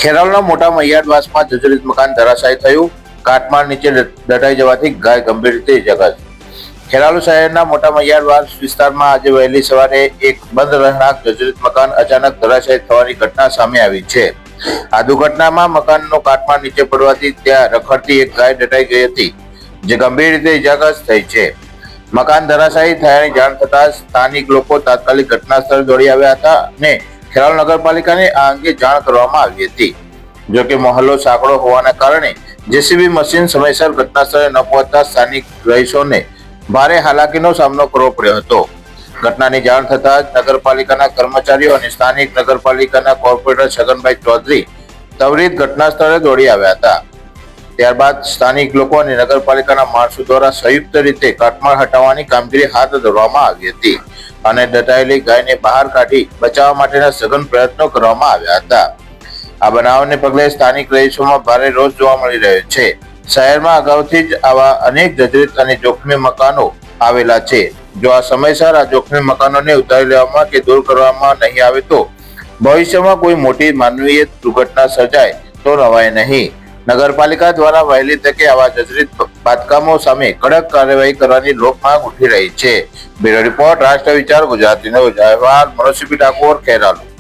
ખેરાલુના મોટા મૈયાડવાસમાં જર્જરિત મકાન ધરાશાયી થયું. કાટમાળ નીચે દટાઈ જવાથી ગાય ગંભીર રીતે ઇજાગ્રસ્ત. ખેરાલુ શહેરના મોટા મૈયાડવાસ વિસ્તારમાં આજે વહેલી સવારે એક બંધ રહેણાંક જર્જરિત મકાન અચાનક ધરાશાયી થવાની ઘટના સામે આવી છે. આ દુર્ઘટનામાં મકાનનો કાટમાળ નીચે પડવાથી ત્યાં રખડતી એક ગાય દટાઈ ગઈ હતી, જે ગંભીર રીતે ઇજાગ્રસ્ત થઈ છે. મકાન ધરાશાયી થયાની જાણ થતાં સ્થાનિક લોકો તાત્કાલિક ઘટના સ્થળે દોડી આવ્યા હતા અને ખેરાલુ નગરપાલિકાને આ અંગે જાણ કરવામાં આવી હતી. જોકે મહોલ્લો સાંકડો હોવાના કારણે જેસીબી મશીન સમયસર ઘટના સ્થળે ન પહોંચતા સ્થાનિક રહીશોને ભારે હાલાકીનો સામનો કરવો પડ્યો હતો. ઘટનાની જાણ થતાં જ નગરપાલિકાના કર્મચારીઓ અને સ્થાનિક નગરપાલિકાના કોર્પોરેટર છગનભાઈ ચૌધરી ત્વરિત ઘટના સ્થળે દોડી આવ્યા હતા. ત્યારબાદ સ્થાનિક લોકો અને નગરપાલિકાના માણસો દ્વારા સંયુક્ત રીતે કાટમાળ હટાવવાની કામગીરી હાથ ધરવામાં આવી હતી અને દટાયેલી ગાયને બહાર કાઢી બચાવવા માટેના સઘન પ્રયત્નો કરવામાં આવ્યા હતા. આ બનાવને પગલે સ્થાનિક રહીશોમાં ભારે રોષ જોવા મળી રહ્યો છે. શહેરમાં અગાઉથી જ આવા અનેક જર્જરિત અને જોખમી મકાનો આવેલા છે. જો આ સમયસર આ જોખમી મકાનોને ઉતારી લેવામાં કે દૂર કરવામાં નહીં આવે તો ભવિષ્યમાં કોઈ મોટી માનવીય દુર્ઘટના સર્જાય તો નવાય નહીં. નગરપાલિકા દ્વારા વહેલી તકે આવા જર્જરિત બાંધકામો સામે કડક કાર્યવાહી કરવાની લોકમાંગ ઉઠી રહી છે. બ્યુરો રિપોર્ટ, રાષ્ટ્ર વિચાર, ગુજરાતી ન્યૂઝ. અહેવાલ મનોજ ઠાકોર, ખેરાલુ.